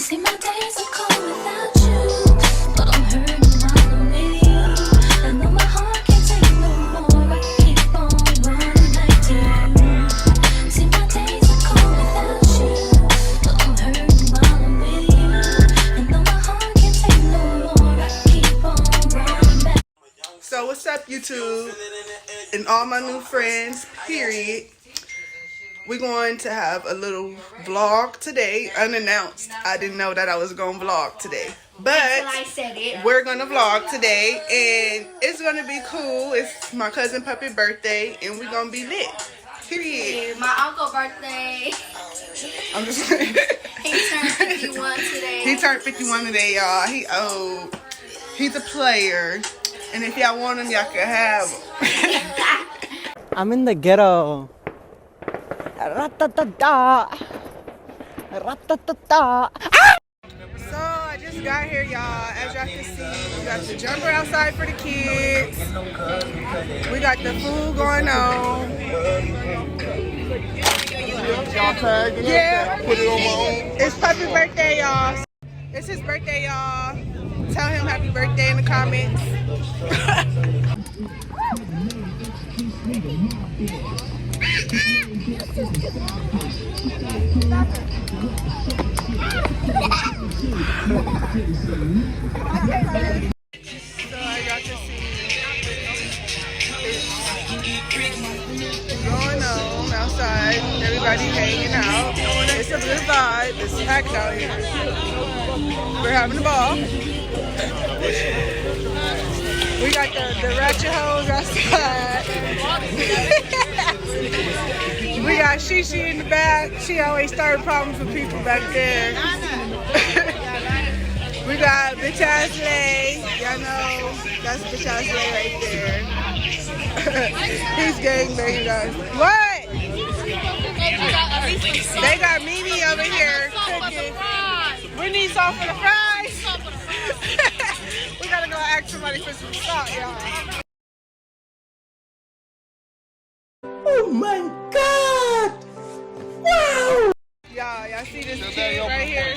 See, my days are cold without you, but I'm hurting while I'm with you. I know my heart can't take no more. I keep on running back to you. See, my days are cold without you, but I'm hurting while I'm with you. I know my heart can't take no more. I keep on running back. So what's up, YouTube and all my new friends, period. We're going to have a little vlog today, unannounced. I didn't know that I was going to vlog today. But I said it. we're going to vlog today, and it's going to be cool. It's my cousin Puppy's birthday, and we're going to be lit. Period. My uncle's birthday. I'm just saying. He turned 51 today. He turned 51 today, y'all. He old. He's a player. And if y'all want him, y'all can have him. I'm in the ghetto. Ra-ta-ta-ta. Ra-ta-ta-ta. So I just got here, y'all. As y'all can see, we got the jumper outside for the kids. We got the food going on. Yeah. Put it on my own. It's Puppy's birthday, y'all. It's his birthday, y'all. Tell him happy birthday in the comments. So I got to see it's going on outside. Everybody hanging out. It's a good vibe. It's packed out here. We're having a ball. We got the ratchet hoes outside. We got Shishi in the back. She always started problems with people back there. We got bitch ass Lay. Y'all know that's bitch ass Lay right there. He's gangbanging us. What? They got Mimi over here cooking. We need salt for the fries. We gotta go ask somebody for some salt, y'all. Oh my God! Wow! Y'all see this kid right here?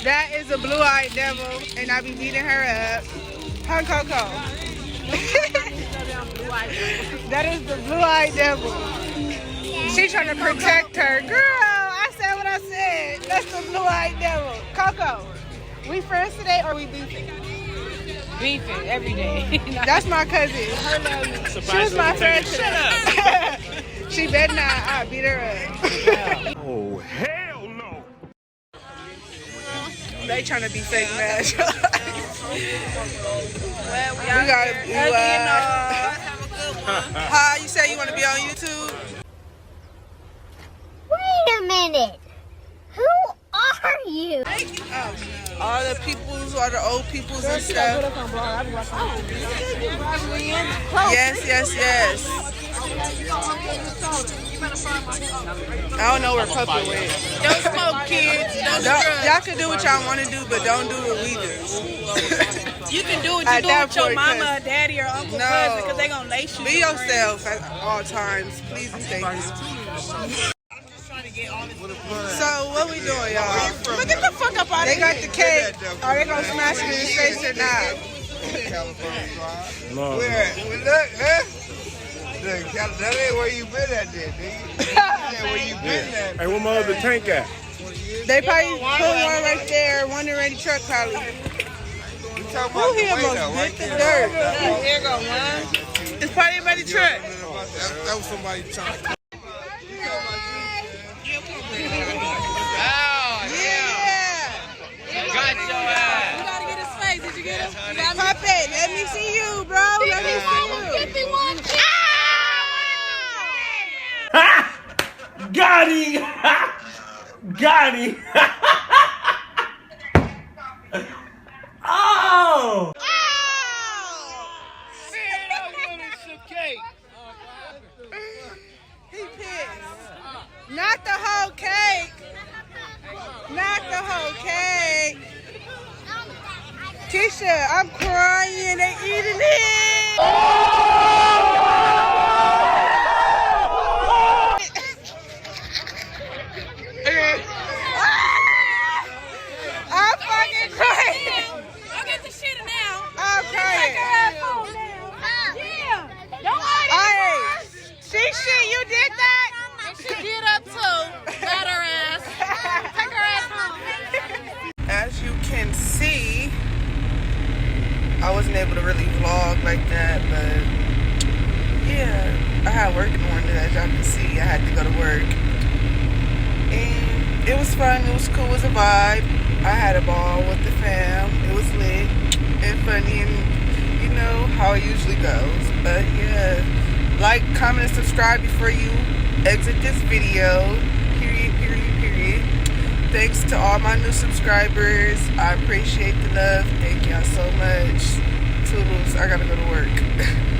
That is a blue-eyed devil, and I be beating her up. Huh, Coco? That is the blue-eyed devil. She trying to protect her. Girl, I said what I said. That's the blue-eyed devil. Coco, we friends today or we beefing? Beefing every day. That's my cousin. She was my friend today. Shut up. She better not. I beat her up. Oh, hell no. They trying to be fake mad. Well, we We got have a good one. Hi, you say you want to be on YouTube? Wait a minute. Who are you? All the peoples, all the old peoples and stuff. Yes. I don't know where Puppy went. Don't smoke, kids. Don't do drugs. Y'all can do what y'all want to do, but don't do what we do. You can do what you At do that with your point, mama, 'cause- daddy, or uncle, No. cousin, because they going to lace you. Be yourself at all times. Please and thank you. So what we doing, y'all? But get the fuck up out They of got here. the cake. Are they gonna smash it in his face or not? Where? Look, huh? Look, that ain't where you been at there, nigga. That ain't where you been at. Hey, where my other tank at? They probably put one right there, one in ready truck probably. We talking Who about he the way, almost though, bit right the there. dirt? Here go one. It's probably in ready truck. That was somebody trying to. Yeah. Got your ass. You got to get his face. Did you get him? Puppet, let me see you, bro. Let me see you. Got him! Got him! Oh! He pissed. Not the whole cake. Not the whole cake. Tisha, I'm crying. They eating it. vlog like that, but yeah, I had work in the morning, as y'all can see. I had to go to work, and it was fun. It was cool. It was a vibe. I had a ball with the fam. It was lit and funny, and you know how it usually goes. But yeah, like, comment, and subscribe before you exit this video. Period, period, period. Thanks to all my new subscribers. I appreciate the love. Thank y'all so much. Toodles. I gotta go to work.